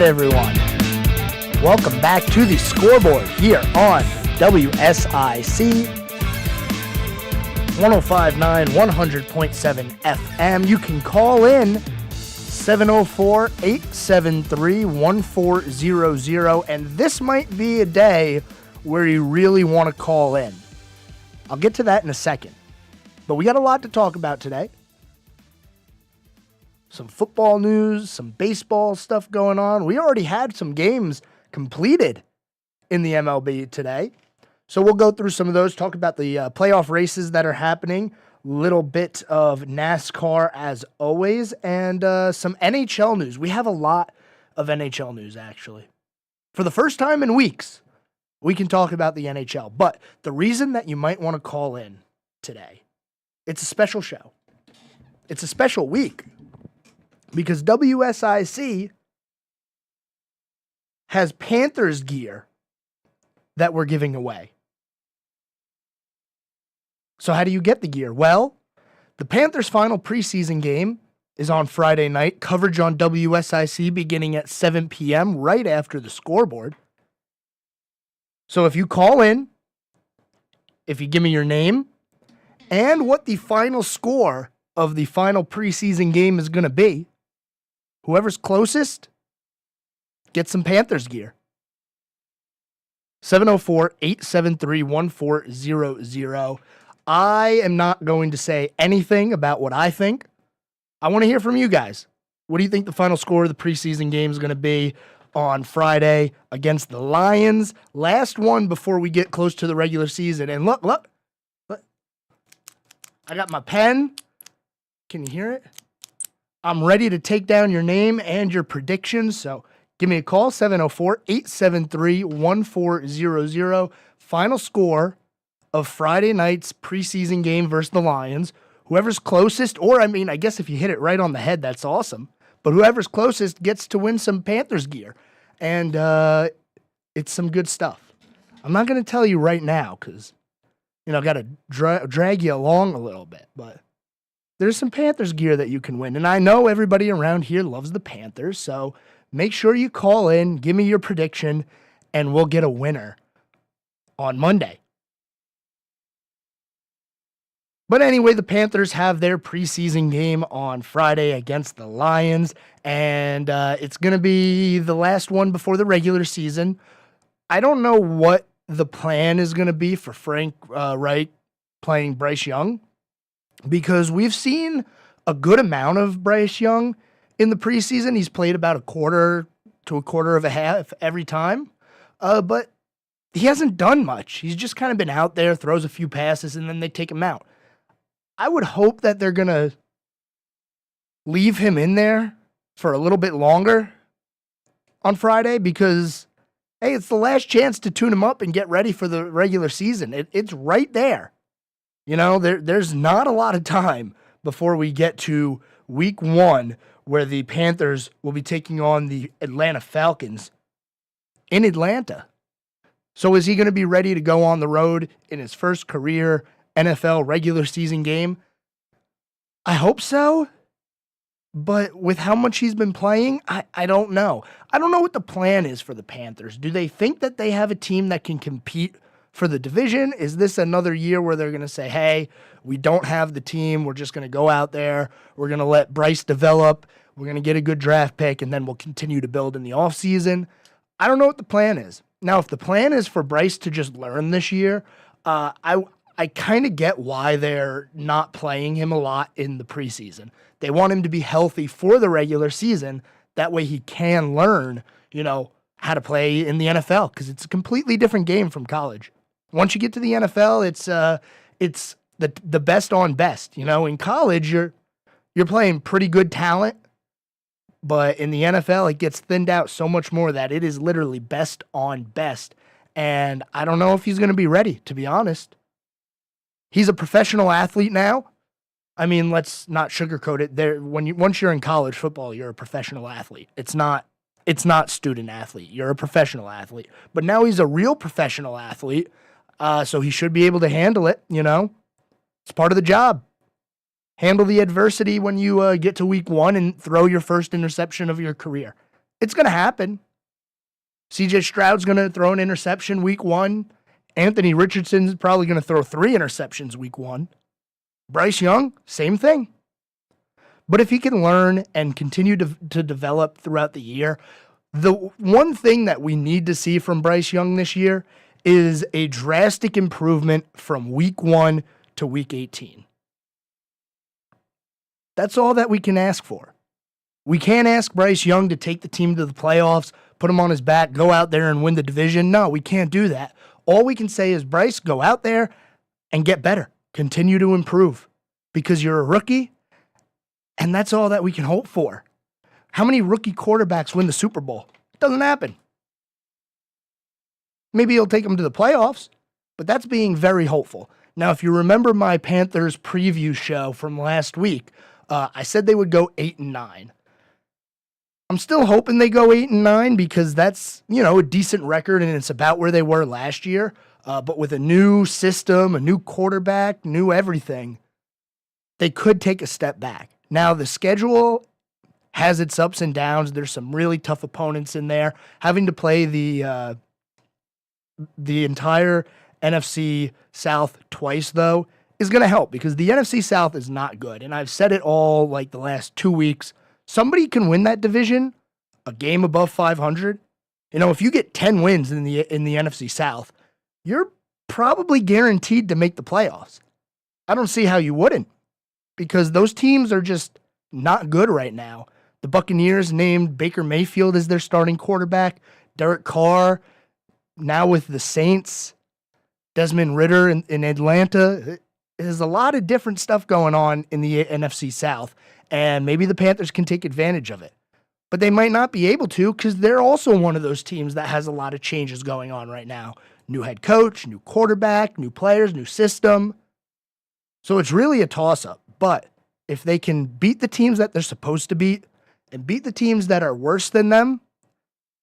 right, everyone. Welcome back to the Scoreboard here on WSIC 105.9, 100.7 FM. You can call in 704-873-1400, and this might be a day where you really want to call in. I'll get to that in a second. But we got a lot to talk about today. Some football news, some baseball stuff going on. We already had some games completed in the MLB today. So we'll go through some of those, talk about the playoff races that are happening, little bit of NASCAR as always, and some NHL news. We have a lot of NHL news, actually. For the first time in weeks, we can talk about the NHL. But the reason that you might want to call in today, it's a special show. It's a special week because WSIC has Panthers gear that we're giving away. So how do you get the gear? Well, the Panthers' final preseason game is on Friday night. Coverage on WSIC beginning at 7 p.m. right after the Scoreboard. So if you call in, if you give me your name, and what the final score of the final preseason game is going to be, whoever's closest gets some Panthers gear. 704-873-1400. I am not going to say anything about what I think. I want to hear from you guys. What do you think the final score of the preseason game is going to be on Friday against the Lions? Last one before we get close to the regular season. And look. I got my pen. Can you hear it? I'm ready to take down your name and your predictions. So give me a call, 704-873-1400. Final score of Friday night's preseason game versus the Lions. Whoever's closest, or I guess if you hit it right on the head, that's awesome. But whoever's closest gets to win some Panthers gear. And it's some good stuff. I'm not going to tell you right now because, I've got to drag you along a little bit. But there's some Panthers gear that you can win. And I know everybody around here loves the Panthers. So make sure you call in, give me your prediction, and we'll get a winner on Monday. But anyway, the Panthers have their preseason game on Friday against the Lions, and it's going to be the last one before the regular season. I don't know what the plan is going to be for Frank Reich playing Bryce Young, because we've seen a good amount of Bryce Young in the preseason. He's played about a quarter to a quarter of a half every time, but he hasn't done much. He's just kind of been out there, throws a few passes, and then they take him out. I would hope that they're going to leave him in there for a little bit longer on Friday because, hey, it's the last chance to tune him up and get ready for the regular season. It's right there. There's not a lot of time before we get to week 1 where the Panthers will be taking on the Atlanta Falcons in Atlanta. So is he going to be ready to go on the road in his first career NFL regular season game? I hope so, but with how much he's been playing, I don't know. I don't know what the plan is for the Panthers. Do they think that they have a team that can compete for the division? Is this another year where they're going to say, hey, we don't have the team, we're just going to go out there, we're going to let Bryce develop, we're going to get a good draft pick, and then we'll continue to build in the offseason? I don't know what the plan is. Now, if the plan is for Bryce to just learn this year, I kind of get why they're not playing him a lot in the preseason. They want him to be healthy for the regular season. That way he can learn, how to play in the NFL, because it's a completely different game from college. Once you get to the NFL, it's the best on best. In college, you're playing pretty good talent, but in the NFL, it gets thinned out so much more that it is literally best on best. And I don't know if he's going to be ready, to be honest. He's a professional athlete now. Let's not sugarcoat it. Once you're in college football, you're a professional athlete. It's not student athlete. You're a professional athlete. But now he's a real professional athlete, so he should be able to handle it. It's part of the job. Handle the adversity when you get to week 1 and throw your first interception of your career. It's going to happen. CJ Stroud's going to throw an interception week 1. Anthony Richardson's probably going to throw 3 interceptions week 1. Bryce Young, same thing. But if he can learn and continue to develop throughout the year, the one thing that we need to see from Bryce Young this year is a drastic improvement from week 1 to week 18. That's all that we can ask for. We can't ask Bryce Young to take the team to the playoffs, put him on his back, go out there and win the division. No, we can't do that. All we can say is, Bryce, go out there and get better. Continue to improve because you're a rookie, and that's all that we can hope for. How many rookie quarterbacks win the Super Bowl? It doesn't happen. Maybe he'll take them to the playoffs, but that's being very hopeful. Now, if you remember my Panthers preview show from last week, I said they would go 8-9. I'm still hoping they go 8-9 because that's, a decent record and it's about where they were last year. But with a new system, a new quarterback, new everything, they could take a step back. Now, the schedule has its ups and downs. There's some really tough opponents in there. Having to play the entire NFC South twice, though, is going to help because the NFC South is not good. And I've said it all like the last 2 weeks. Somebody can win that division a game above 500. If you get 10 wins in the NFC South, you're probably guaranteed to make the playoffs. I don't see how you wouldn't because those teams are just not good right now. The Buccaneers named Baker Mayfield as their starting quarterback. Derek Carr, now with the Saints. Desmond Ridder in Atlanta. There's a lot of different stuff going on in the NFC South, and maybe the Panthers can take advantage of it. But they might not be able to because they're also one of those teams that has a lot of changes going on right now. New head coach, new quarterback, new players, new system. So it's really a toss-up. But if they can beat the teams that they're supposed to beat and beat the teams that are worse than them,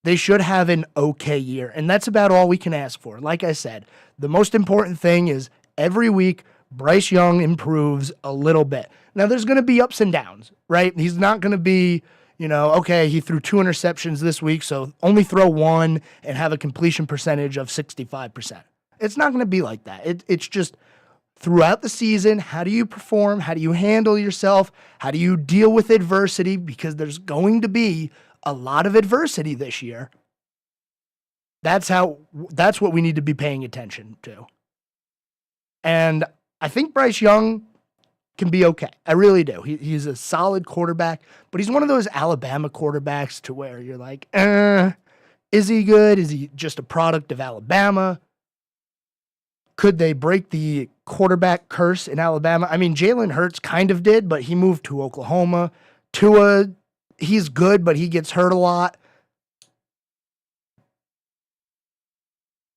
they should have an okay year. And that's about all we can ask for. Like I said, the most important thing is every week Bryce Young improves a little bit. Now, there's going to be ups and downs, right? He's not going to be, okay, he threw 2 interceptions this week, so only throw 1 and have a completion percentage of 65%. It's not going to be like that. It's just throughout the season, how do you perform? How do you handle yourself? How do you deal with adversity? Because there's going to be a lot of adversity this year. That's what we need to be paying attention to. And I think Bryce Young can be okay. I really do. He's a solid quarterback, but he's one of those Alabama quarterbacks to where you're like, is he good? Is he just a product of Alabama? Could they break the quarterback curse in Alabama? I mean, Jalen Hurts kind of did, but he moved to Oklahoma. Tua, he's good, but he gets hurt a lot.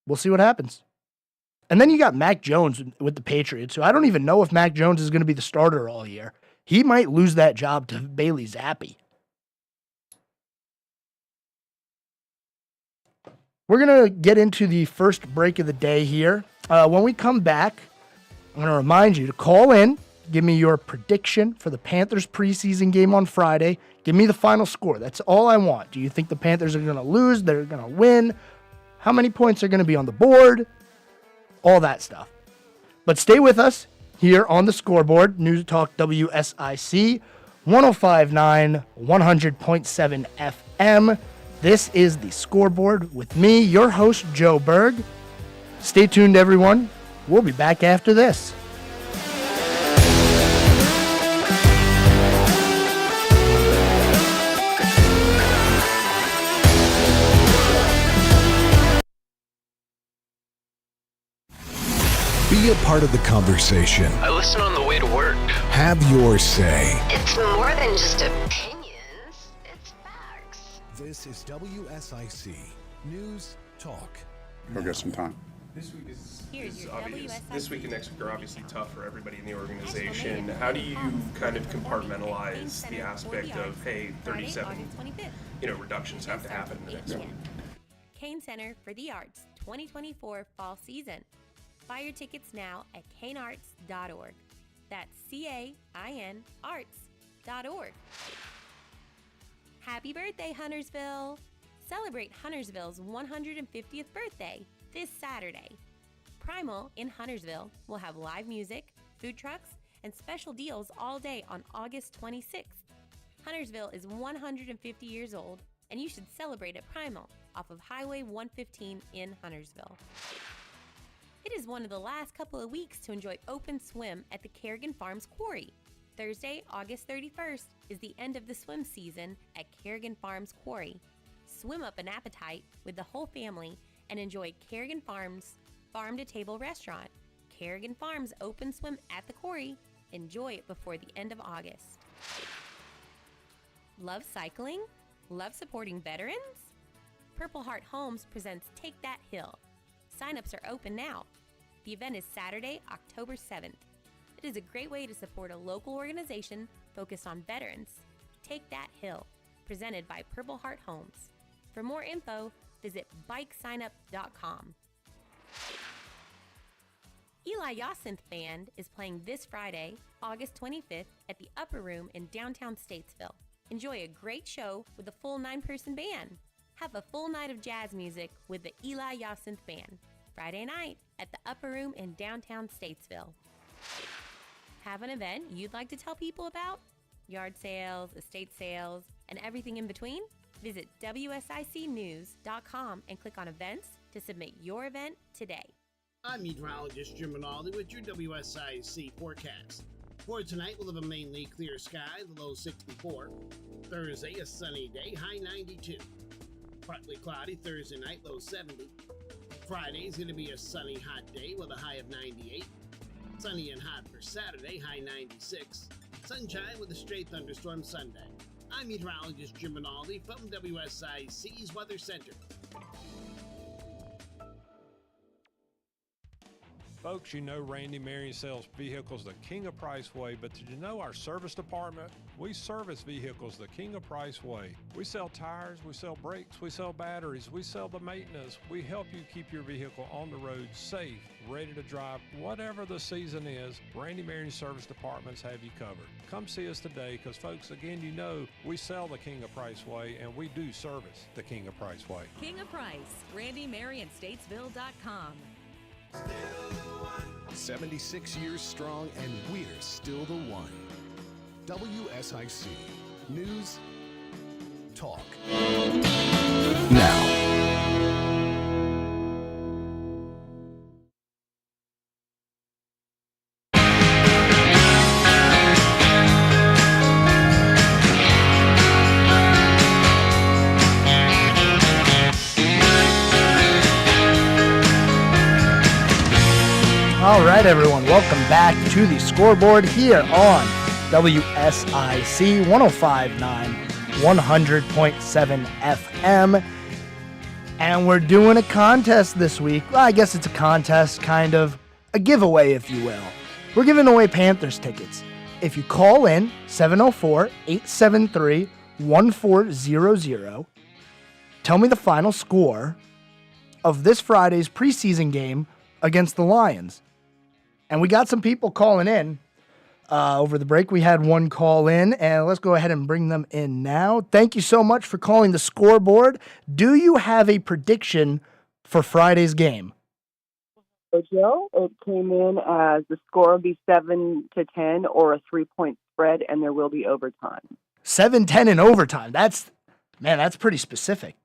We'll see what happens. And then you got Mac Jones with the Patriots, so I don't even know if Mac Jones is going to be the starter all year. He might lose that job to Bailey Zappi. We're going to get into the first break of the day here. When we come back, I'm going to remind you to call in, give me your prediction for the Panthers preseason game on Friday. Give me the final score. That's all I want. Do you think the Panthers are going to lose? They're going to win? How many points are going to be on the board? All that stuff. But stay with us here on the Scoreboard, News Talk WSIC, 105.9, 100.7 FM. This is the Scoreboard with me, your host, Joe Berg. Stay tuned, everyone. We'll be back after this. Be a part of the conversation. I listen on the way to work. Have your say. It's more than just opinions, it's facts. This is WSIC News Talk. We'll get some time. This week is obvious. This week and next week are obviously tough for everybody in the organization. How do you kind of compartmentalize the aspect of, hey, 37, reductions have to happen in the next week? Kane Center for the Arts 2024 fall season. Buy your tickets now at kanearts.org. That's CAIN arts.org. Happy birthday, Huntersville! Celebrate Huntersville's 150th birthday this Saturday. Primal in Huntersville will have live music, food trucks, and special deals all day on August 26th. Huntersville is 150 years old, and you should celebrate at Primal off of Highway 115 in Huntersville. It is one of the last couple of weeks to enjoy open swim at the Kerrigan Farms Quarry. Thursday, August 31st is the end of the swim season at Kerrigan Farms Quarry. Swim up an appetite with the whole family and enjoy Kerrigan Farms Farm-to-Table Restaurant. Kerrigan Farms open swim at the quarry. Enjoy it before the end of August. Love cycling? Love supporting veterans? Purple Heart Homes presents Take That Hill. Sign-ups are open now. The event is Saturday, October 7th. It is a great way to support a local organization focused on veterans. Take That Hill, presented by Purple Heart Homes. For more info, visit bikesignup.com. Eli Yacinth Band is playing this Friday, August 25th at the Upper Room in downtown Statesville. Enjoy a great show with a full 9-person band. Have a full night of jazz music with the Eli Yacinth Band, Friday night at the Upper Room in downtown Statesville. Have an event you'd like to tell people about? Yard sales, estate sales, and everything in between? Visit WSICnews.com and click on events to submit your event today. I'm meteorologist Jim Rinaldi with your WSIC forecast. For tonight, we'll have a mainly clear sky, the low 64. Thursday, a sunny day, high 92. Partly cloudy Thursday night, low 70. Friday is going to be a sunny, hot day with a high of 98. Sunny and hot for Saturday, high 96. Sunshine with a straight thunderstorm Sunday. I'm meteorologist Jim Rinaldi from WSIC's Weather Center. Folks, you know Randy Marion sells vehicles the King of Price way, but did you know our service department? We service vehicles the King of Price way. We sell tires, we sell brakes, we sell batteries, we sell the maintenance. We help you keep your vehicle on the road safe, ready to drive. Whatever the season is, Randy Marion service departments have you covered. Come see us today because, folks, again, you know we sell the King of Price way and we do service the King of Price way. King of Price, RandyMarionStatesville.com. 76 years strong, and we're still the one. WSIC News Talk. Now. All right, everyone, welcome back to the Scoreboard here on WSIC 105.9, 100.7 FM. And we're doing a contest this week. Well, I guess it's a contest, kind of a giveaway, if you will. We're giving away Panthers tickets. If you call in 704-873-1400, tell me the final score of this Friday's preseason game against the Lions. And we got some people calling in. Over the break, we had one call in, and let's go ahead and bring them in now. Thank you so much for calling the Scoreboard. Do you have a prediction for Friday's game? So, Joe, it came in as the score will be 7-10 or a 3-point spread, and there will be overtime. 7-10 in overtime. That's pretty specific.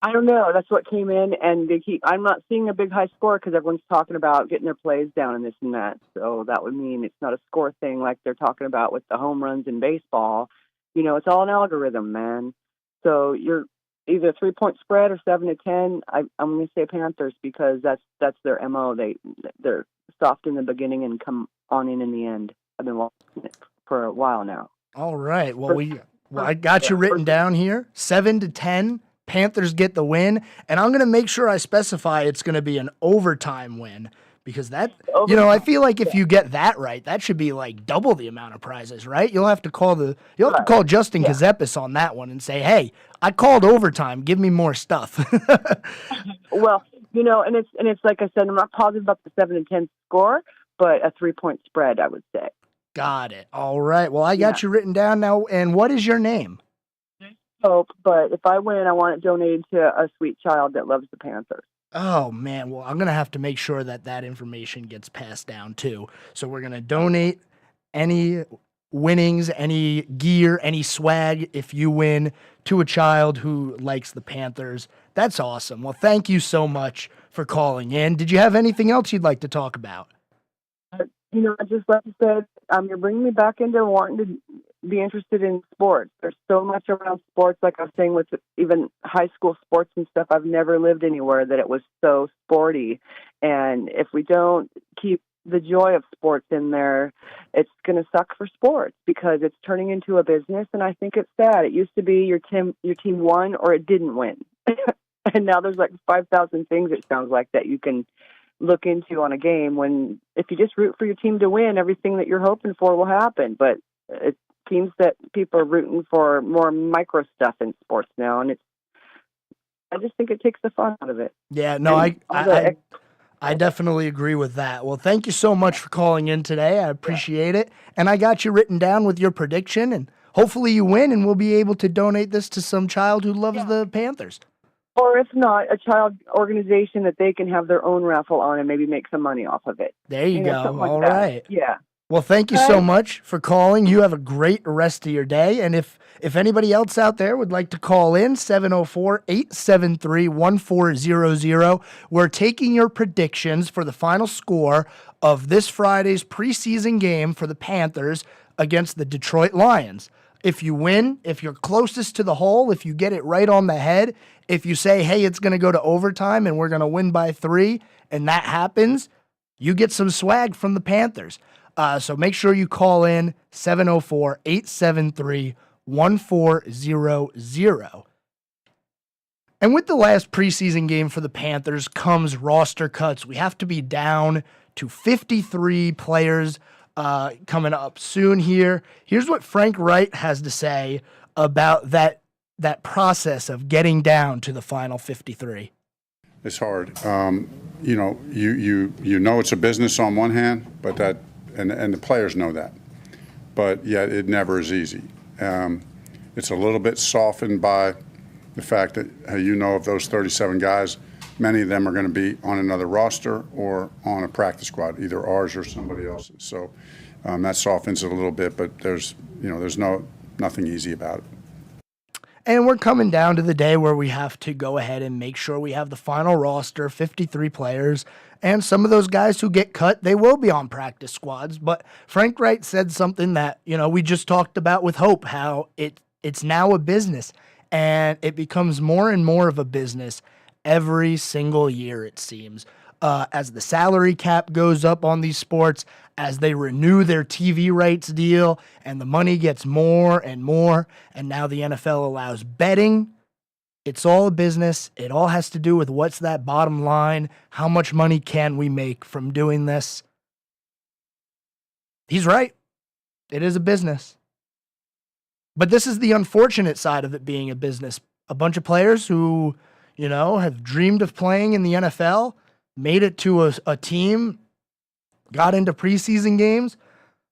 I don't know. That's what came in, and I'm not seeing a big high score because everyone's talking about getting their plays down and this and that. So that would mean it's not a score thing like they're talking about with the home runs in baseball. You know, it's all an algorithm, man. So you're either 3-point spread or 7-10. I'm going to say Panthers because that's their MO. They're soft in the beginning and come on in the end. I've been watching it for a while now. All right. Well, I got you written down here. 7-10. Panthers get the win, and I'm going to make sure I specify it's going to be an overtime win because I feel like if you get that right, that should be like double the amount of prizes, right? You'll have to call Justin Kazepis on that one and say, "Hey, I called overtime. Give me more stuff." Well, and it's like I said, I'm not positive about the 7-10 score, but a 3-point spread, I would say. Got it. All right. Well, I got you written down now. And what is your name? hope, but if I win, I want it donated to a sweet child that loves the Panthers. Oh, man. Well, I'm going to have to make sure that that information gets passed down, too. So we're going to donate any winnings, any gear, any swag, if you win, to a child who likes the Panthers. That's awesome. Well, thank you so much for calling in. Did you have anything else you'd like to talk about? I just like you said, you're bringing me back into wanting to be interested in sports. There's so much around sports, like I was saying with even high school sports and stuff. I've never lived anywhere that it was so sporty. And if we don't keep the joy of sports in there, it's going to suck for sports because it's turning into a business. And I think it's sad. It used to be your team won or it didn't win. And now there's like 5,000 things, it sounds like, that you can look into on a game, when if you just root for your team to win, everything that you're hoping for will happen. But it seems that people are rooting for more micro stuff in sports now, and I just think it takes the fun out of it. Yeah, no, I definitely agree with that. Well, thank you so much for calling in today. I appreciate it. And I got you written down with your prediction, and hopefully you win, and we'll be able to donate this to some child who loves the Panthers. Or if not, a child organization that they can have their own raffle on and maybe make some money off of it. There you go. Like all that. right. Yeah. Well, thank you so much for calling. You have a great rest of your day. And if anybody else out there would like to call in, 704-873-1400. We're taking your predictions for the final score of this Friday's preseason game for the Panthers against the Detroit Lions. If you win, if you're closest to the hole, if you get it right on the head, if you say, hey, it's going to go to overtime and we're going to win by 3, and that happens, you get some swag from the Panthers. So make sure you call in 704-873-1400. And with the last preseason game for the Panthers comes roster cuts. We have to be down to 53 players coming up soon here. Here's what Frank Wright has to say about that process of getting down to the final 53. It's hard. You know it's a business on one hand, but and the players know that. But yet it never is easy. It's a little bit softened by the fact that of those 37 guys, many of them are going to be on another roster or on a practice squad, either ours or somebody else's. So that softens it a little bit, but there's nothing easy about it. And we're coming down to the day where we have to go ahead and make sure we have the final roster, 53 players, and some of those guys who get cut, they will be on practice squads. But Frank Wright said something that, we just talked about with Hope, how it's now a business, and it becomes more and more of a business every single year, it seems. As the salary cap goes up on these sports, as they renew their TV rights deal, and the money gets more and more, and now the NFL allows betting. It's all a business. It all has to do with what's that bottom line. How much money can we make from doing this? He's right. It is a business. But this is the unfortunate side of it being a business. A bunch of players who, have dreamed of playing in the NFL, made it to a team, got into preseason games.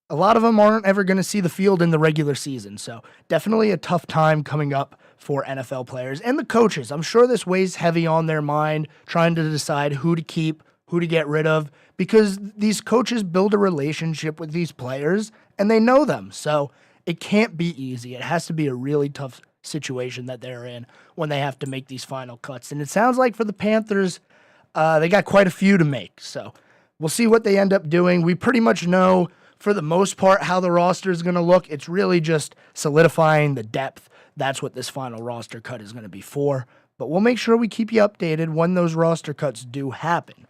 A lot of them aren't ever going to see the field in the regular season. So definitely a tough time coming up for NFL players and the coaches. I'm sure this weighs heavy on their mind, trying to decide who to keep, who to get rid of, because these coaches build a relationship with these players and they know them. So it can't be easy. It has to be a really tough situation that they're in when they have to make these final cuts. And it sounds like for the Panthers, they got quite a few to make. So we'll see what they end up doing. We pretty much know, for the most part, how the roster is going to look. It's really just solidifying the depth. That's what this final roster cut is going to be for. But we'll make sure we keep you updated when those roster cuts do happen.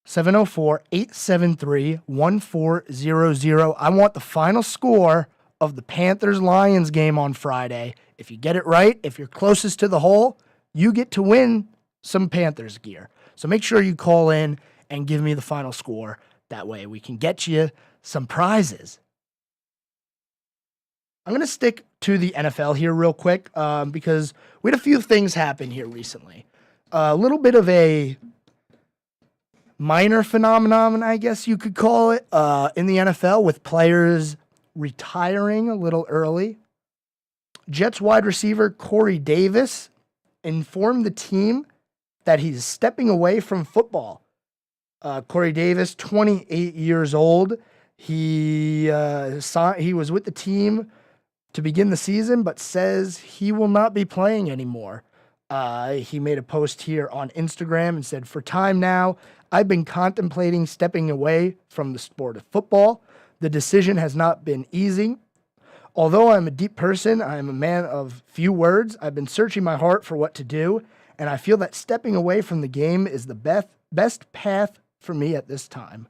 704-873-1400. I want the final score of the Panthers-Lions game on Friday. If you get it right, if you're closest to the hole, you get to win some Panthers gear. So make sure you call in and give me the final score. That way we can get you some prizes. I'm going to stick to the NFL here real quick because we had a few things happen here recently. A little bit of a minor phenomenon, I guess you could call it, in the NFL, with players retiring a little early. Jets wide receiver Corey Davis informed the team that he's stepping away from football. Corey Davis, 28 years old. He was with the team to begin the season, but says he will not be playing anymore. He made a post here on Instagram and said, "For time now, I've been contemplating stepping away from the sport of football. The decision has not been easy. Although I'm a deep person, I am a man of few words. I've been searching my heart for what to do, and I feel that stepping away from the game is the best path for me at this time."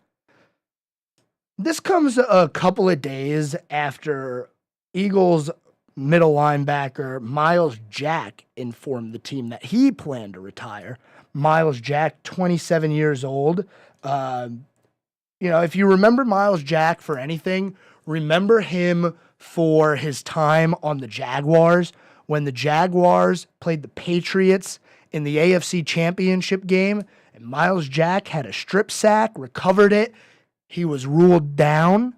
This comes a couple of days after Eagles middle linebacker Miles Jack informed the team that he planned to retire. Miles Jack, 27 years old. If you remember Miles Jack for anything, remember him for his time on the Jaguars when the Jaguars played the Patriots in the AFC Championship game, and Miles Jack had a strip sack, recovered it. He was ruled down,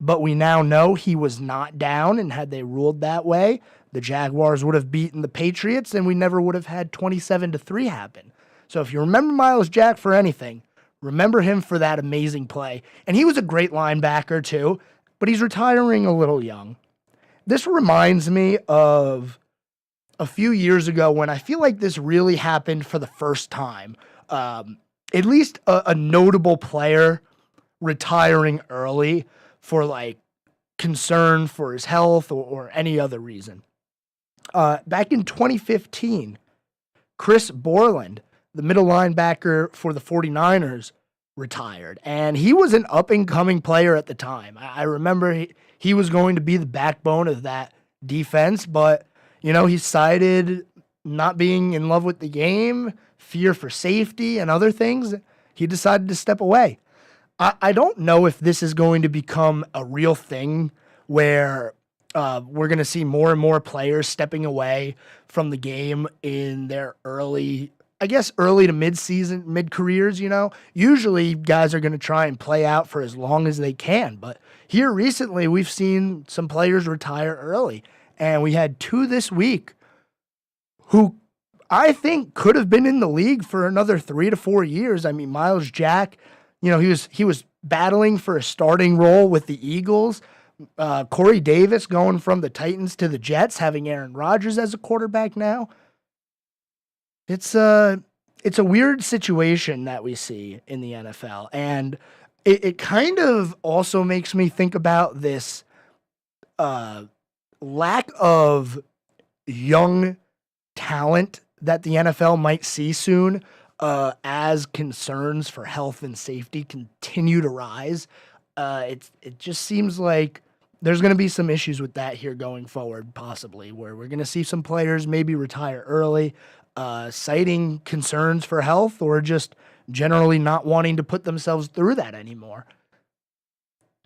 but we now know he was not down, and had they ruled that way, the Jaguars would have beaten the Patriots, and we never would have had 27-3 happen. So if you remember Miles Jack for anything, remember him for that amazing play. And he was a great linebacker too, but he's retiring a little young. This reminds me of a few years ago when I feel like this really happened for the first time. At least a notable player retiring early for like concern for his health or any other reason. Back in 2015, Chris Borland, the middle linebacker for the 49ers, retired. And he was an up-and-coming player at the time. I remember he was going to be the backbone of that defense, but, he cited not being in love with the game, fear for safety, and other things. He decided to step away. I don't know if this is going to become a real thing where we're going to see more and more players stepping away from the game in their early to mid-careers, Usually guys are going to try and play out for as long as they can. But here recently, we've seen some players retire early. And we had two this week who I think could have been in the league for another 3 to 4 years. I mean, Miles Jack, he was battling for a starting role with the Eagles. Corey Davis going from the Titans to the Jets, having Aaron Rodgers as a quarterback now. It's a weird situation that we see in the NFL, and it kind of also makes me think about this lack of young talent that the NFL might see soon as concerns for health and safety continue to rise. It just seems like there's going to be some issues with that here going forward, possibly, where we're going to see some players maybe retire early, citing concerns for health or just generally not wanting to put themselves through that anymore.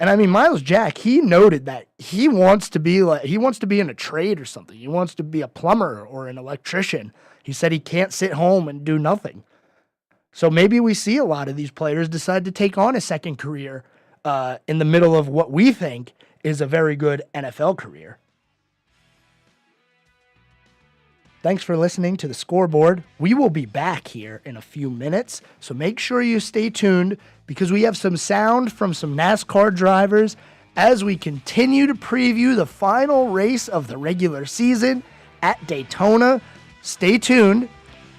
And I mean, Miles Jack, he noted that he wants to be in a trade or something. He wants to be a plumber or an electrician. He said he can't sit home and do nothing. So maybe we see a lot of these players decide to take on a second career in the middle of what we think is a very good NFL career. Thanks for listening to the Scoreboard. We will be back here in a few minutes, so make sure you stay tuned because we have some sound from some NASCAR drivers as we continue to preview the final race of the regular season at Daytona. Stay tuned.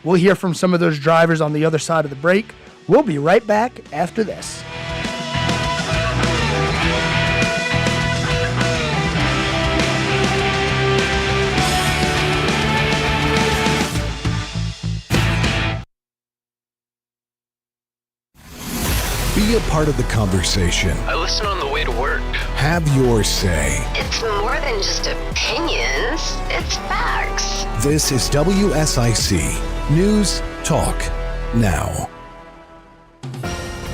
We'll hear from some of those drivers on the other side of the break. We'll be right back after this. Be a part of the conversation. I listen on the way to work. Have your say. It's more than just opinions, it's facts. This is WSIC News Talk Now.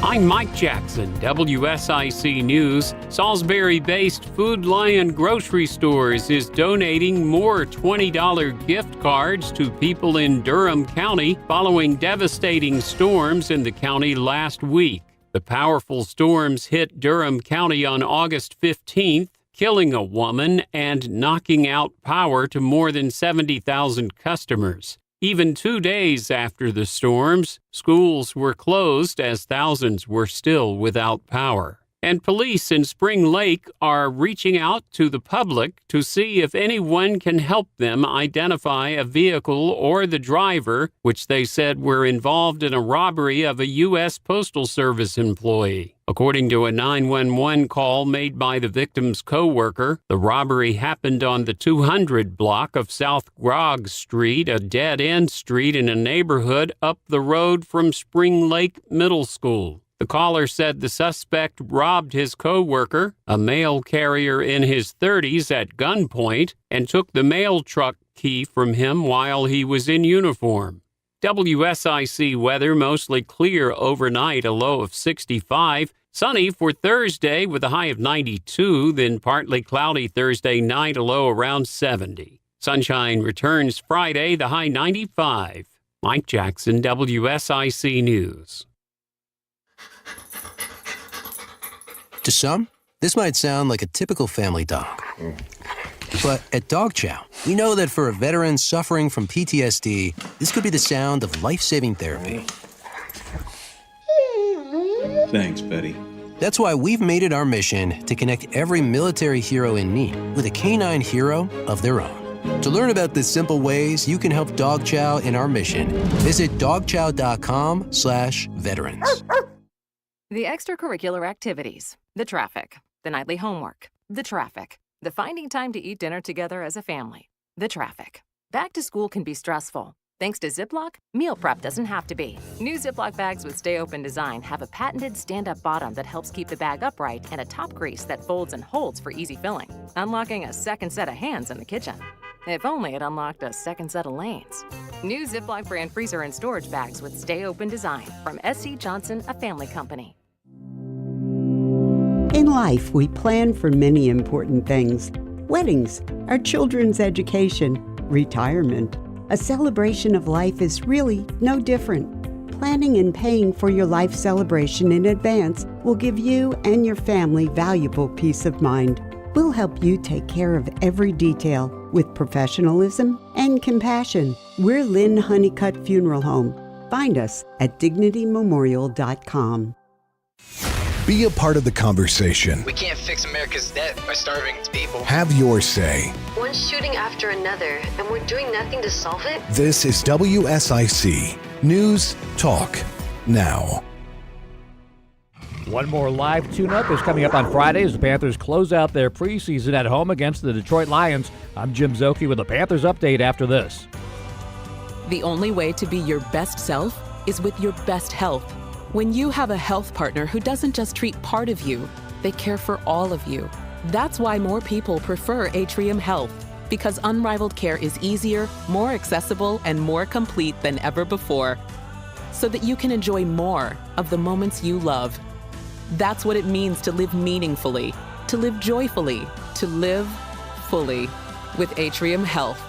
I'm Mike Jackson, WSIC News. Salisbury-based Food Lion Grocery Stores is donating more $20 gift cards to people in Durham County following devastating storms in the county last week. The powerful storms hit Durham County on August 15th, killing a woman and knocking out power to more than 70,000 customers. Even 2 days after the storms, schools were closed as thousands were still without power. And police in Spring Lake are reaching out to the public to see if anyone can help them identify a vehicle or the driver, which they said were involved in a robbery of a U.S. Postal Service employee. According to a 911 call made by the victim's co-worker, the robbery happened on the 200 block of South Grogg Street, a dead-end street in a neighborhood up the road from Spring Lake Middle School. The caller said the suspect robbed his co-worker, a mail carrier in his 30s, at gunpoint and took the mail truck key from him while he was in uniform. WSIC weather mostly clear overnight, a low of 65. Sunny for Thursday with a high of 92, then partly cloudy Thursday night, a low around 70. Sunshine returns Friday, the high 95. Mike Jackson, WSIC News. To some, this might sound like a typical family dog. But at Dog Chow, we know that for a veteran suffering from PTSD, this could be the sound of life-saving therapy. Thanks, Betty. That's why we've made it our mission to connect every military hero in need with a canine hero of their own. To learn about the simple ways you can help Dog Chow in our mission, visit dogchow.com/veterans. The extracurricular activities, the traffic, the nightly homework, the traffic, the finding time to eat dinner together as a family, the traffic. Back to school can be stressful. Thanks to Ziploc, meal prep doesn't have to be. New Ziploc bags with Stay Open design have a patented stand-up bottom that helps keep the bag upright and a top crease that folds and holds for easy filling, unlocking a second set of hands in the kitchen. If only it unlocked a second set of lanes. New Ziploc brand freezer and storage bags with Stay Open design from S.C. Johnson, a family company. In life, we plan for many important things. Weddings, our children's education, retirement. A celebration of life is really no different. Planning and paying for your life celebration in advance will give you and your family valuable peace of mind. We'll help you take care of every detail with professionalism and compassion. We're Lynn Honeycutt Funeral Home. Find us at DignityMemorial.com. Be a part of the conversation. We can't fix America's debt by starving its people. Have your say. One shooting after another, and we're doing nothing to solve it? This is WSIC News Talk Now. One more live tune-up is coming up on Friday as the Panthers close out their preseason at home against the Detroit Lions. I'm Jim Zoki with the Panthers update after this. The only way to be your best self is with your best health. When you have a health partner who doesn't just treat part of you, they care for all of you. That's why more people prefer Atrium Health, because unrivaled care is easier, more accessible, and more complete than ever before, so that you can enjoy more of the moments you love. That's what it means to live meaningfully, to live joyfully, to live fully with Atrium Health.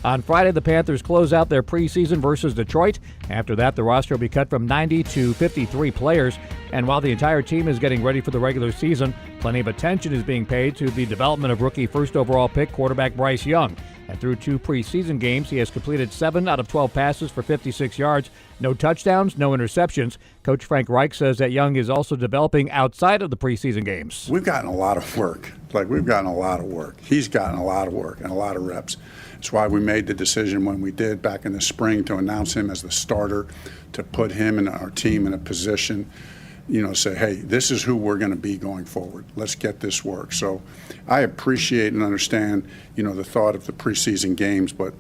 On Friday, the Panthers close out their preseason versus Detroit. After that, the roster will be cut from 90 to 53 players. And while the entire team is getting ready for the regular season, plenty of attention is being paid to the development of rookie first overall pick quarterback Bryce Young. And through 2 preseason games, he has completed 7 out of 12 passes for 56 yards. No touchdowns, no interceptions. Coach Frank Reich says that Young is also developing outside of the preseason games. We've gotten a lot of work. We've gotten a lot of work. He's gotten a lot of work and a lot of reps. That's why we made the decision when we did back in the spring to announce him as the starter, to put him and our team in a position, say, hey, this is who we're going to be going forward. Let's get this work. So I appreciate and understand, the thought of the preseason games, but,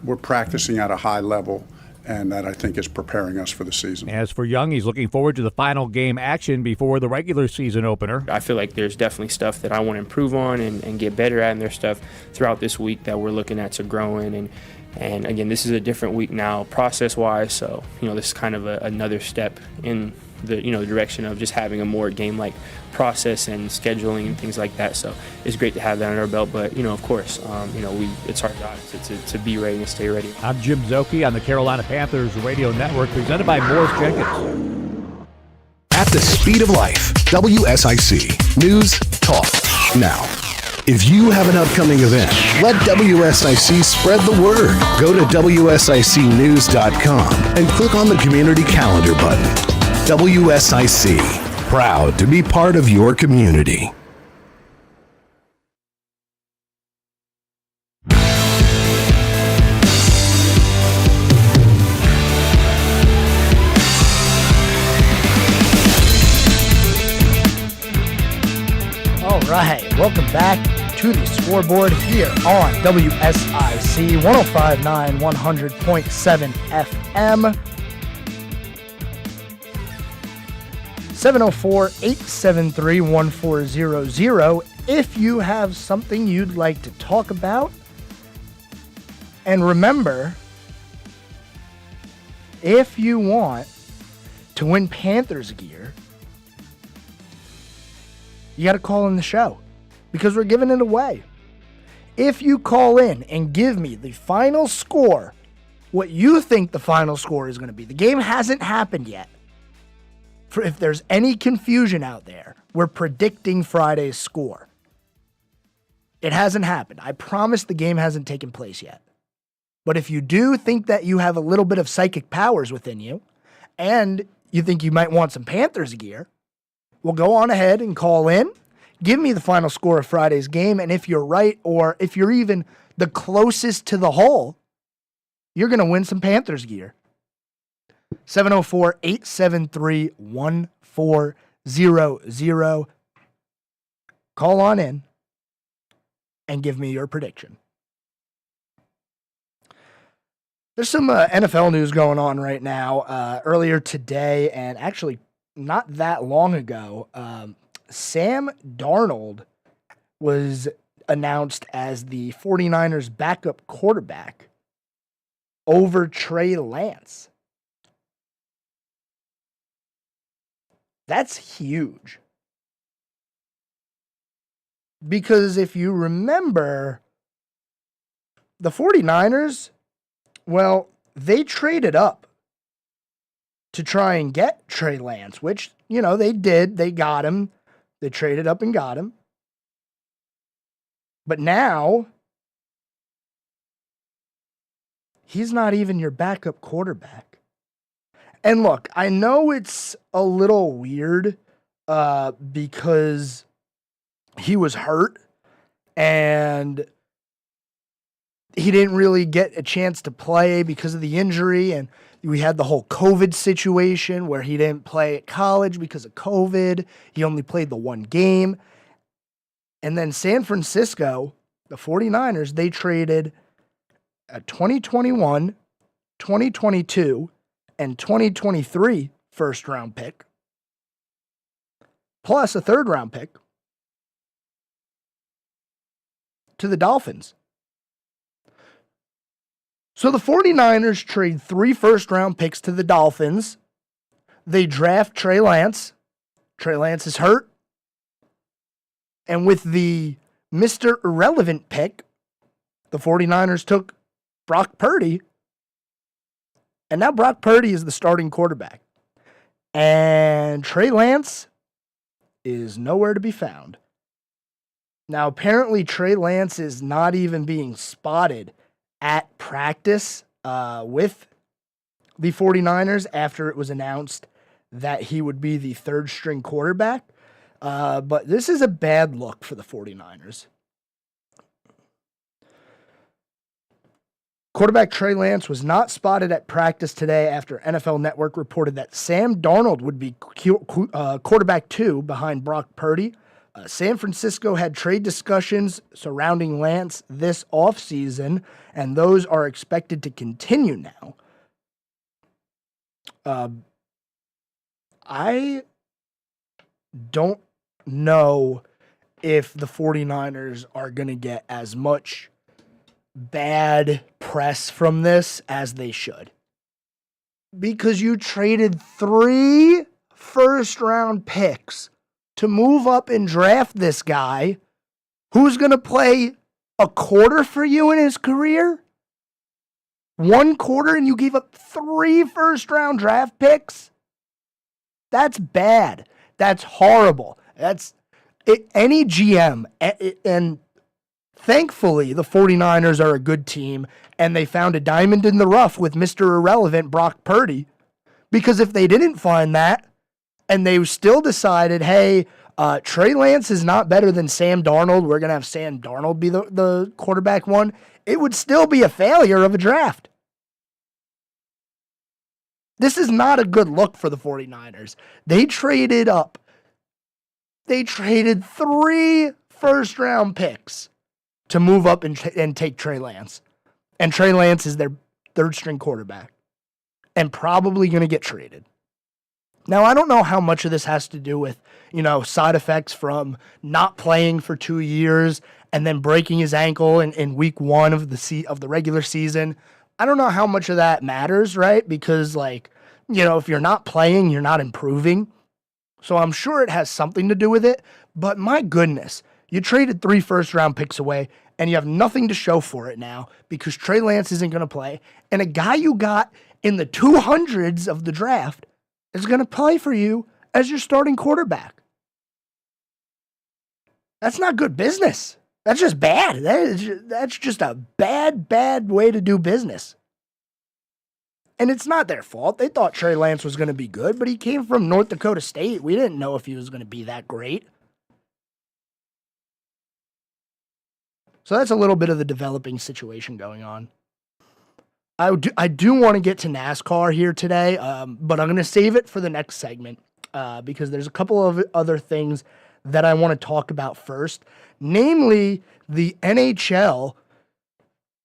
we're practicing at a high level, and that I think is preparing us for the season. As for Young, he's looking forward to the final game action before the regular season opener. I feel like there's definitely stuff that I want to improve on and get better at, and there's stuff throughout this week that we're looking at to grow in. And again, this is a different week now process-wise, so this is kind of another step in the direction of just having a more game-like process and scheduling and things like that. So it's great to have that on our belt, but of course, it's our job to be ready and stay ready. I'm Jim Zoki on the Carolina Panthers Radio Network, presented by Morris Jenkins. At the speed of life, WSIC News Talk Now, if you have an upcoming event, let WSIC spread the word. Go to WSICnews.com and click on the Community Calendar button. WSIC, proud to be part of your community. All right, welcome back to the Scoreboard here on WSIC 105.9 100.7 FM. 704-873-1400 if you have something you'd like to talk about. And remember, if you want to win Panthers gear, you got to call in the show because we're giving it away. If you call in and give me the final score, what you think the final score is going to be. The game hasn't happened yet. For if there's any confusion out there, we're predicting Friday's score. It hasn't happened. I promise the game hasn't taken place yet. But if you do think that you have a little bit of psychic powers within you, and you think you might want some Panthers gear, well, go on ahead and call in. Give me the final score of Friday's game, and if you're right, or if you're even the closest to the hole, you're going to win some Panthers gear. 704-873-1400. Call on in and give me your prediction. There's some NFL news going on right now. Earlier today, and actually not that long ago, Sam Darnold was announced as the 49ers backup quarterback over Trey Lance. That's huge. Because if you remember, the 49ers, well, they traded up to try and get Trey Lance, which, you know, they did. They got him. They traded up and got him. But now, he's not even your backup quarterback. And look, I know it's a little weird because he was hurt and he didn't really get a chance to play because of the injury. And we had the whole COVID situation where he didn't play at college because of COVID. He only played the one game. And then San Francisco, the 49ers, they traded a 2021, 2022, and 2023 first-round pick, plus a third-round pick, to the Dolphins. So the 49ers trade 3 first-round picks to the Dolphins. They draft Trey Lance. Trey Lance is hurt. And with the Mr. Irrelevant pick, the 49ers took Brock Purdy. And now Brock Purdy is the starting quarterback. And Trey Lance is nowhere to be found. Now, apparently, Trey Lance is not even being spotted at practice with the 49ers after it was announced that he would be the third-string quarterback. But this is a bad look for the 49ers. Quarterback Trey Lance was not spotted at practice today after NFL Network reported that Sam Darnold would be quarterback 2 behind Brock Purdy. San Francisco had trade discussions surrounding Lance this offseason, and those are expected to continue now. I don't know if the 49ers are going to get as much bad press from this as they should. Because you traded 3 first-round picks to move up and draft this guy who's going to play a quarter for you in his career? 1 quarter, and you gave up 3 first-round draft picks? That's bad. That's horrible. Any GM, and thankfully the 49ers are a good team, and they found a diamond in the rough with Mr. Irrelevant, Brock Purdy. Because if they didn't find that, and they still decided, hey, Trey Lance is not better than Sam Darnold, we're going to have Sam Darnold be the quarterback one, it would still be a failure of a draft. This is not a good look for the 49ers. They traded up. They traded 3 first-round picks to move up and take Trey Lance. And Trey Lance is their third-string quarterback and probably going to get traded. Now, I don't know how much of this has to do with, side effects from not playing for 2 years and then breaking his ankle in week 1 of the regular season. I don't know how much of that matters, right? Because, if you're not playing, you're not improving. So I'm sure it has something to do with it. But my goodness, you traded 3 first-round picks away, and you have nothing to show for it now because Trey Lance isn't going to play. And a guy you got in the 200s of the draft is going to play for you as your starting quarterback. That's not good business. That's just bad. That's just a bad way to do business. And it's not their fault. They thought Trey Lance was going to be good, but he came from North Dakota State. We didn't know if he was going to be that great. So that's a little bit of the developing situation going on. I do want to get to NASCAR here today, but I'm going to save it for the next segment because there's a couple of other things that I want to talk about first, namely the NHL.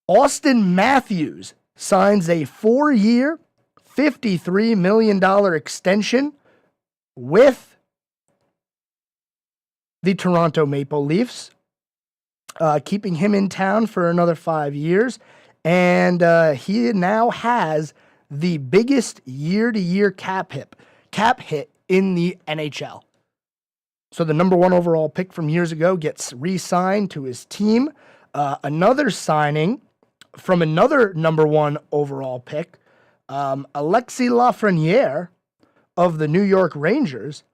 Austin Matthews signs a 4-year, $53 million extension with the Toronto Maple Leafs, keeping him in town for another 5 years. And he now has the biggest year-to-year cap hit in the NHL. So the number 1 overall pick from years ago gets re-signed to his team. Another signing from another number 1 overall pick, Alexis Lafreniere of the New York Rangers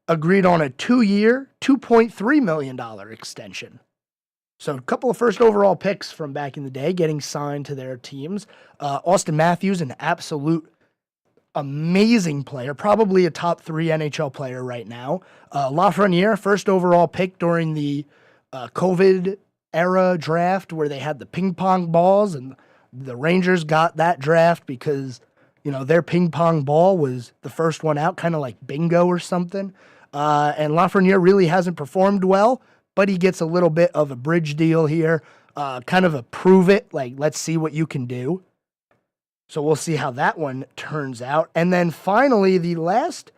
agreed on a 2-year, $2.3 million extension. So a couple of first overall picks from back in the day getting signed to their teams. Austin Matthews, an absolute amazing player, probably a top 3 NHL player right now. Lafreniere, first overall pick during the COVID era draft where they had the ping pong balls, and the Rangers got that draft because, their ping pong ball was the first one out, kind of like bingo or something. And Lafreniere really hasn't performed well, but he gets a little bit of a bridge deal here, kind of a prove it, let's see what you can do. So we'll see how that one turns out. And then finally, the last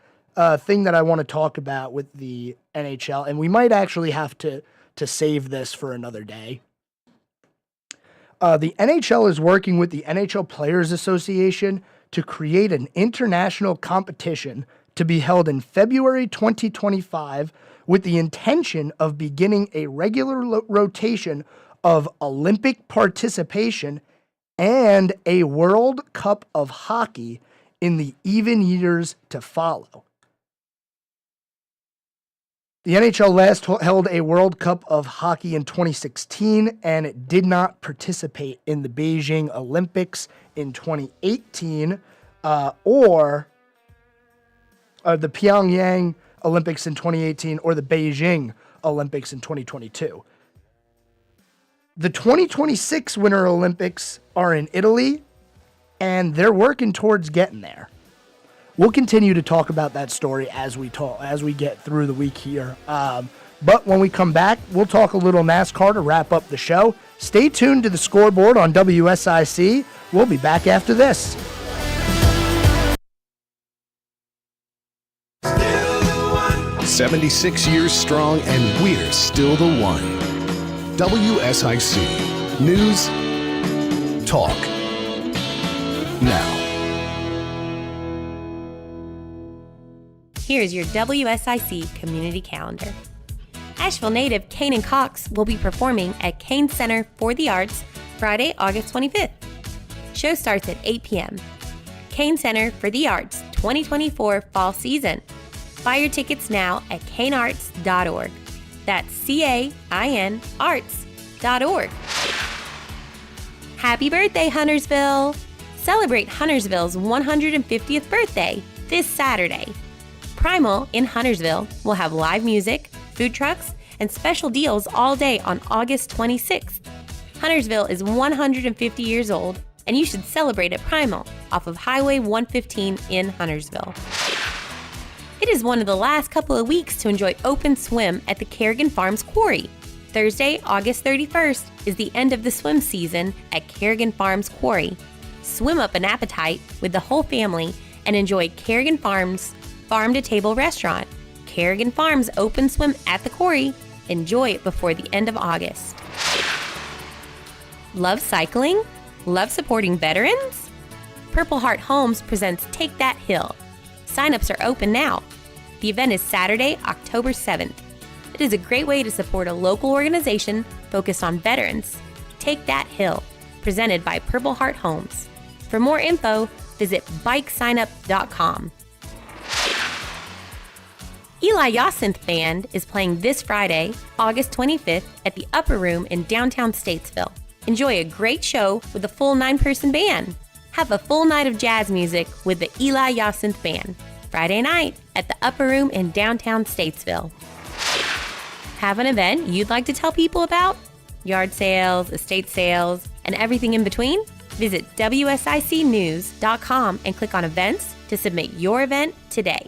thing that I want to talk about with the NHL, and we might actually have to save this for another day. The NHL is working with the NHL Players Association to create an international competition to be held in February 2025 with the intention of beginning a regular rotation of Olympic participation and a World Cup of Hockey in the even years to follow. The NHL last held a World Cup of Hockey in 2016, and it did not participate in the Beijing Olympics in 2018 or the Pyongyang Olympics in 2018 or the Beijing Olympics in 2022. The 2026 Winter Olympics are in Italy, and they're working towards getting there. We'll continue to talk about that story as we get through the week here. But when we come back, we'll talk a little NASCAR to wrap up the show. Stay tuned to the Scoreboard on WSIC. We'll be back after this. Still 76 years strong, and we're still the one. WSIC. News. Talk. Now. Here's your WSIC community calendar. Asheville native Kanan Cox will be performing at Kane Center for the Arts Friday, August 25th. Show starts at 8 p.m. Kane Center for the Arts 2024 fall season. Buy your tickets now at kanearts.org. That's CAINarts.org. Happy birthday, Huntersville! Celebrate Huntersville's 150th birthday this Saturday. Primal in Huntersville will have live music, food trucks, and special deals all day on August 26th. Huntersville is 150 years old, and you should celebrate at Primal off of Highway 115 in Huntersville. It is one of the last couple of weeks to enjoy open swim at the Kerrigan Farms Quarry. Thursday, August 31st is the end of the swim season at Kerrigan Farms Quarry. Swim up an appetite with the whole family and enjoy Kerrigan Farms Farm-to-Table Restaurant. Kerrigan Farms open swim at the quarry. Enjoy it before the end of August. Love cycling? Love supporting veterans? Purple Heart Homes presents Take That Hill. Sign-ups are open now. The event is Saturday, October 7th. It is a great way to support a local organization focused on veterans. Take That Hill, presented by Purple Heart Homes. For more info, visit bikesignup.com. Eli Yacinth Band is playing this Friday, August 25th at the Upper Room in downtown Statesville. Enjoy a great show with a full 9-person band. Have a full night of jazz music with the Eli Yacinth Band, Friday night at the Upper Room in downtown Statesville. Have an event you'd like to tell people about? Yard sales, estate sales, and everything in between? Visit WSICnews.com and click on events to submit your event today.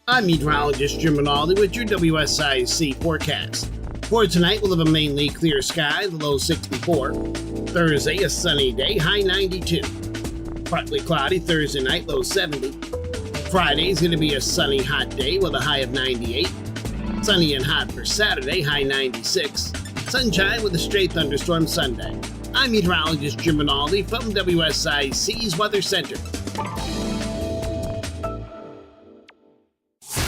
I'm meteorologist Jim Rinaldi with your WSIC forecast. For tonight, we'll have a mainly clear sky, the low 64. Thursday, a sunny day, high 92. Partly cloudy Thursday night, low 70. Friday is going to be a sunny, hot day with a high of 98. Sunny and hot for Saturday, high 96. Sunshine with a straight thunderstorm Sunday. I'm meteorologist Jim Rinaldi from WSIC's Weather Center.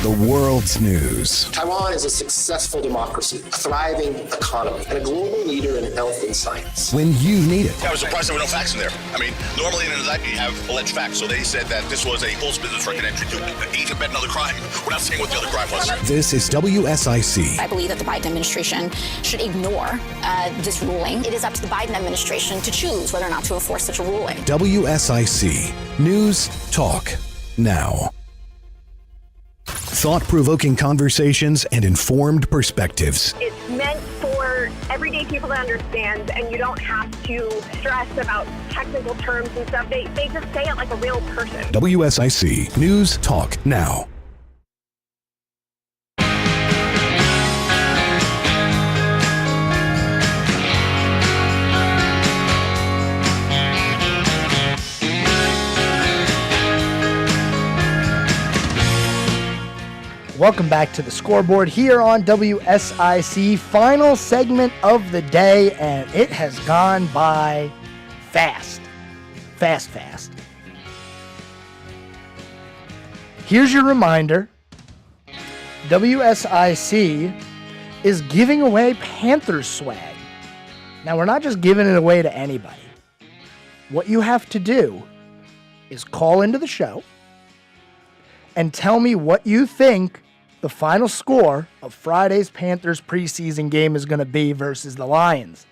The world's news. Taiwan is a successful democracy, a thriving economy, and a global leader in health and science. When you need it. I was surprised there were no facts in there. I mean, normally in an indictment you have alleged facts, so they said that this was a false business record entry to aid and abet another crime. We're not saying what the other crime was. This is WSIC. I believe that the Biden administration should ignore this ruling. It is up to the Biden administration to choose whether or not to enforce such a ruling. WSIC. News, talk, now. Thought-provoking conversations and informed perspectives. It's meant for everyday people to understand, and you don't have to stress about technical terms and stuff. They just say it like a real person. WSIC. News, talk, now. Welcome back to the Scoreboard here on WSIC. Final segment of the day, and it has gone by fast. Fast. Here's your reminder. WSIC is giving away Panthers swag. Now, we're not just giving it away to anybody. What you have to do is call into the show and tell me what you think the final score of Friday's Panthers preseason game is going to be versus the Lions.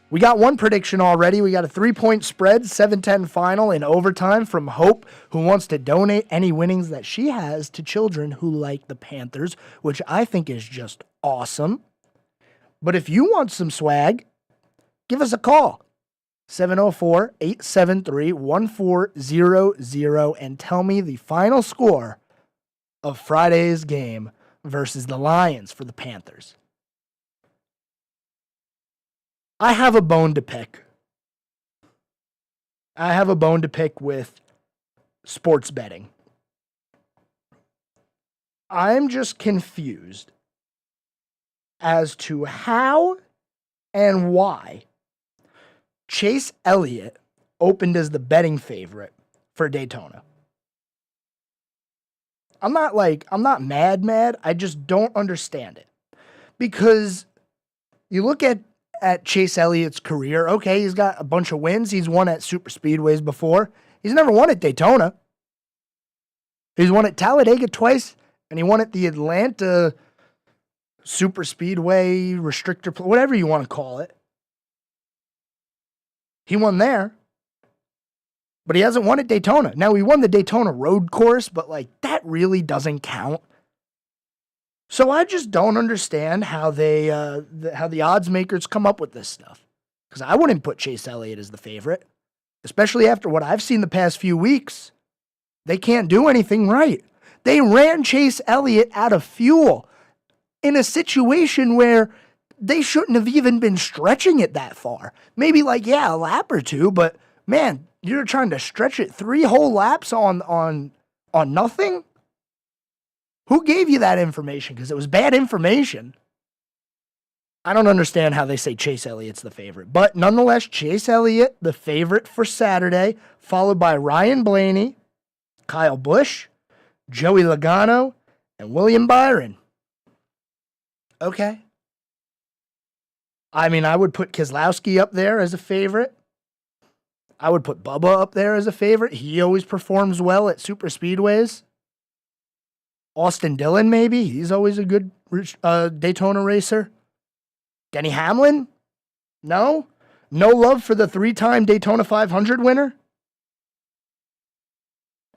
We got one prediction already. We got a 3-point spread, 7-10 final in overtime from Hope, who wants to donate any winnings that she has to children who like the Panthers, which I think is just awesome. But if you want some swag, give us a call. 704-873-1400 and tell me the final score of Friday's game versus the Lions for the Panthers. I have a bone to pick. I have a bone to pick with sports betting. I'm just confused as to how and why Chase Elliott opened as the betting favorite for Daytona. I'm not mad. I just don't understand it. Because you look at Chase Elliott's career, okay, he's got a bunch of wins. He's won at super speedways before. He's never won at Daytona. He's won at Talladega twice, and he won at the Atlanta super speedway, restrictor, whatever you want to call it. He won there, but he hasn't won at Daytona. Now, he won the Daytona road course, but like that really doesn't count. So I just don't understand how how the odds makers come up with this stuff. Because I wouldn't put Chase Elliott as the favorite, especially after what I've seen the past few weeks. They can't do anything right. They ran Chase Elliott out of fuel in a situation where they shouldn't have even been stretching it that far. Maybe like, yeah, a lap or two, but man, you're trying to stretch it 3 whole laps on nothing? Who gave you that information? Because it was bad information. I don't understand how they say Chase Elliott's the favorite. But nonetheless, Chase Elliott, the favorite for Saturday, followed by Ryan Blaney, Kyle Busch, Joey Logano, and William Byron. Okay. I mean, I would put Keselowski up there as a favorite. I would put Bubba up there as a favorite. He always performs well at super speedways. Austin Dillon, maybe. He's always a good Daytona racer. Denny Hamlin? No? No love for the 3-time Daytona 500 winner?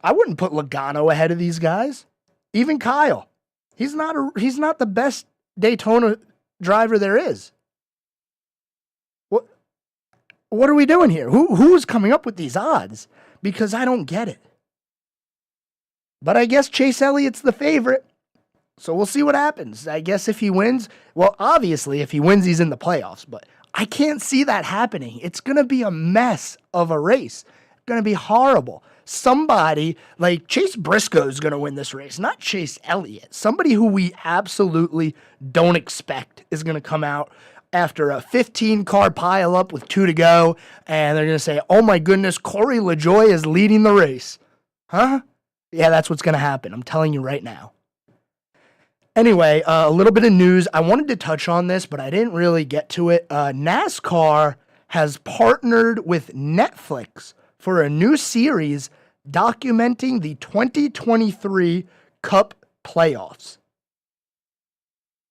I wouldn't put Logano ahead of these guys. Even Kyle. He's not the best Daytona driver there is. What are we doing here? Who's coming up with these odds? Because I don't get it. But I guess Chase Elliott's the favorite. So we'll see what happens. I guess if he wins, well, obviously, if he wins, he's in the playoffs. But I can't see that happening. It's going to be a mess of a race. It's going to be horrible. Somebody like Chase Briscoe is going to win this race, not Chase Elliott. Somebody who we absolutely don't expect is going to come out after a 15-car pileup with 2 to go, and they're going to say, oh my goodness, Corey LaJoie is leading the race. Huh? Yeah, that's what's going to happen. I'm telling you right now. Anyway, a little bit of news. I wanted to touch on this, but I didn't really get to it. NASCAR has partnered with Netflix for a new series documenting the 2023 Cup playoffs.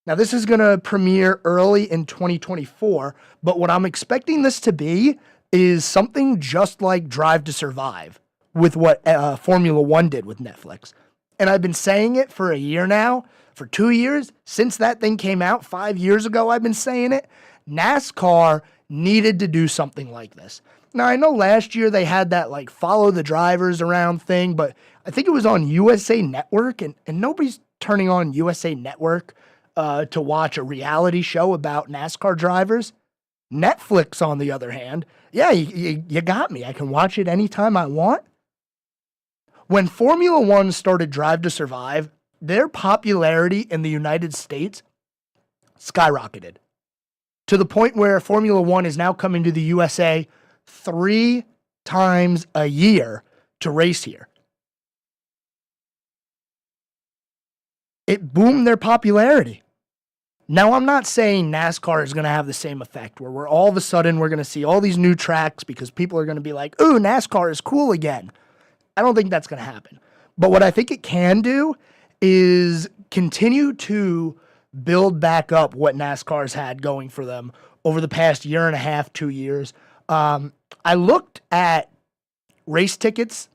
Now, this is going to premiere early in 2024, but what I'm expecting this to be is something just like Drive to Survive with what Formula One did with Netflix. And I've been saying it for a year now, for 2 years, since that thing came out 5 years ago, I've been saying it. NASCAR needed to do something like this. Now, I know last year they had that like follow the drivers around thing, but I think it was on USA Network, and nobody's turning on USA Network to watch a reality show about NASCAR drivers. Netflix, on the other hand, yeah, you got me. I can watch it anytime I want. When Formula One started Drive to Survive, their popularity in the United States skyrocketed to the point where Formula One is now coming to the USA 3 times a year to race here. It boomed their popularity. Now, I'm not saying NASCAR is going to have the same effect where we're all of a sudden we're going to see all these new tracks because people are going to be like, ooh, NASCAR is cool again. I don't think that's going to happen. But what I think it can do is continue to build back up what NASCAR's had going for them over the past year and a half, 2 years. I looked at race tickets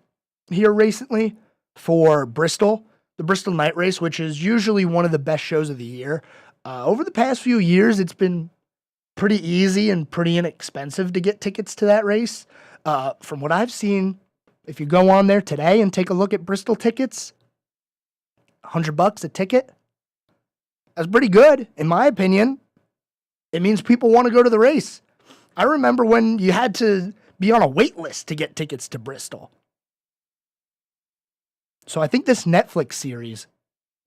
here recently for Bristol, the Bristol Night Race, which is usually one of the best shows of the year. Over the past few years, it's been pretty easy and pretty inexpensive to get tickets to that race. From what I've seen, if you go on there today and take a look at Bristol tickets, $100 a ticket. That's pretty good, in my opinion. It means people want to go to the race. I remember when you had to be on a wait list to get tickets to Bristol. So I think this Netflix series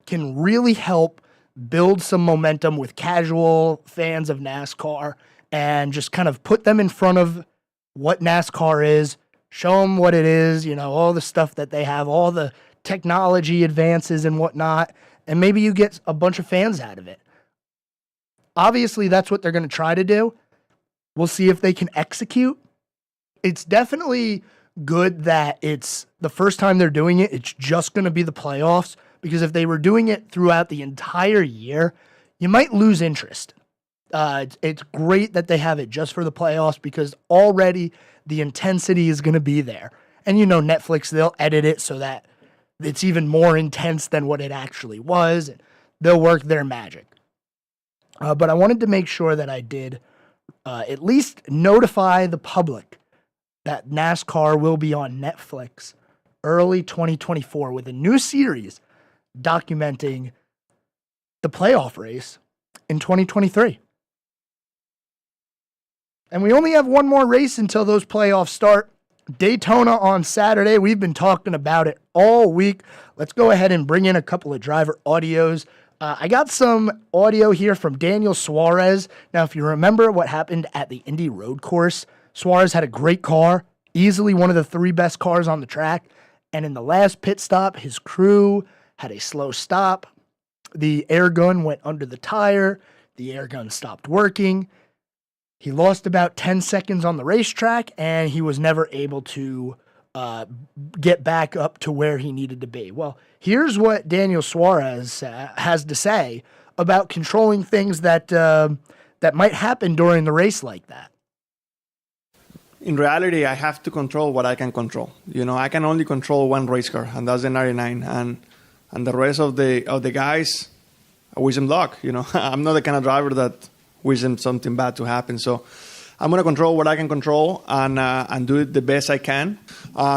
can really help build some momentum with casual fans of NASCAR and just kind of put them in front of what NASCAR is, show them what it is, you know, all the stuff that they have, all the technology advances and whatnot, and maybe you get a bunch of fans out of it. Obviously, that's what they're going to try to do. We'll see if they can execute. It's definitely good that it's the first time they're doing it. It's just going to be the playoffs, because if they were doing it throughout the entire year, you might lose interest. It's great that they have it just for the playoffs because already the intensity is going to be there. And Netflix, they'll edit it so that it's even more intense than what it actually was. And they'll work their magic. But I wanted to make sure that I did at least notify the public that NASCAR will be on Netflix early 2024 with a new series documenting the playoff race in 2023. And we only have one more race until those playoffs start. Daytona on Saturday. We've been talking about it all week. Let's go ahead and bring in a couple of driver audios. I got some audio here from Daniel Suarez. Now, if you remember what happened at the Indy Road Course, Suarez had a great car, easily one of the 3 best cars on the track. And in the last pit stop, his crew had a slow stop. The air gun went under the tire. The air gun stopped working. He lost about 10 seconds on the racetrack, and he was never able to get back up to where he needed to be. Well, here's what Daniel Suarez has to say about controlling things that that might happen during the race like that. In reality, I have to control what I can control. I can only control one race car, and that's the 99. And the rest of the guys, I wish them luck. I'm not the kind of driver that wish them something bad to happen. So I'm going to control what I can control and do it the best I can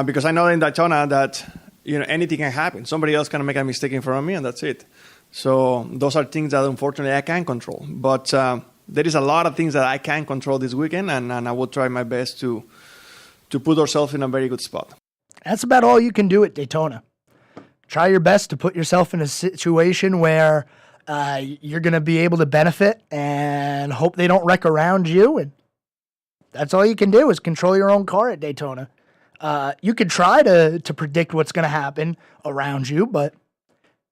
because I know in Daytona that anything can happen. Somebody else can make a mistake in front of me, and that's it. So those are things that unfortunately I can't control. But there is a lot of things that I can control this weekend, and I will try my best to put ourselves in a very good spot. That's about all you can do at Daytona. Try your best to put yourself in a situation where you're going to be able to benefit and hope they don't wreck around you. And that's all you can do is control your own car at Daytona. You could try to predict what's going to happen around you, but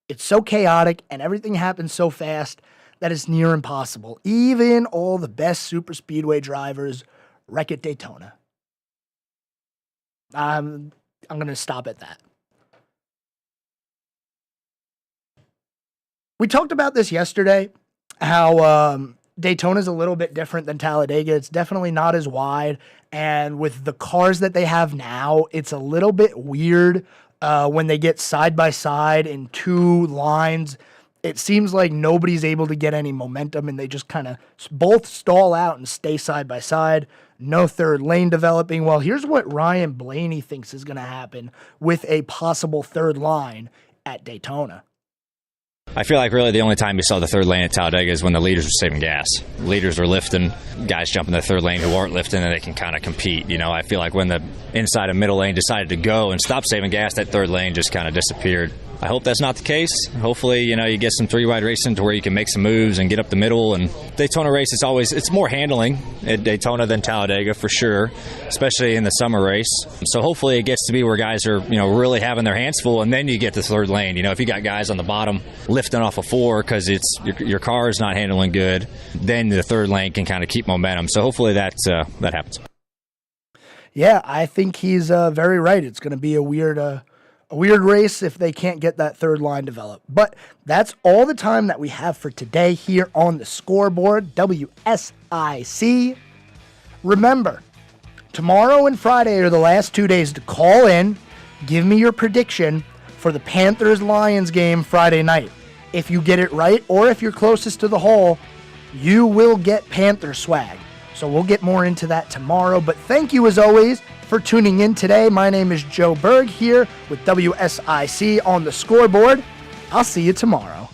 it's so chaotic and everything happens so fast that it's near impossible. Even all the best super speedway drivers wreck at Daytona. I'm going to stop at that. We talked about this yesterday, how Daytona is a little bit different than Talladega. It's definitely not as wide. And with the cars that they have now, it's a little bit weird when they get side by side in 2 lines. It seems like nobody's able to get any momentum, and they just kind of both stall out and stay side by side. No third lane developing. Well, here's what Ryan Blaney thinks is going to happen with a possible third line at Daytona. I feel like really the only time you saw the third lane at Talladega is when the leaders were saving gas. Leaders were lifting, guys jumping the third lane who aren't lifting, and they can kind of compete. I feel like when the inside and middle lane decided to go and stop saving gas, that third lane just kind of disappeared. I hope that's not the case. Hopefully, you get some 3-wide racing to where you can make some moves and get up the middle. And Daytona race, it's more handling at Daytona than Talladega for sure, especially in the summer race. So hopefully it gets to be where guys are, really having their hands full, and then you get the third lane. If you got guys on the bottom lifting off a 4 because it's your car is not handling good, then the third lane can kind of keep momentum. So hopefully that happens. Yeah, I think he's very right. It's going to be a weird race if they can't get that third line developed. But that's all the time that we have for today here on the Scoreboard, WSIC. Remember, tomorrow and Friday are the last 2 days to call in. Give me your prediction for the Panthers-Lions game Friday night. If you get it right, or if you're closest to the hole, you will get Panther swag. So we'll get more into that tomorrow. But thank you, as always, for tuning in today. My name is Joe Berg here with WSIC on the Scoreboard. I'll see you tomorrow.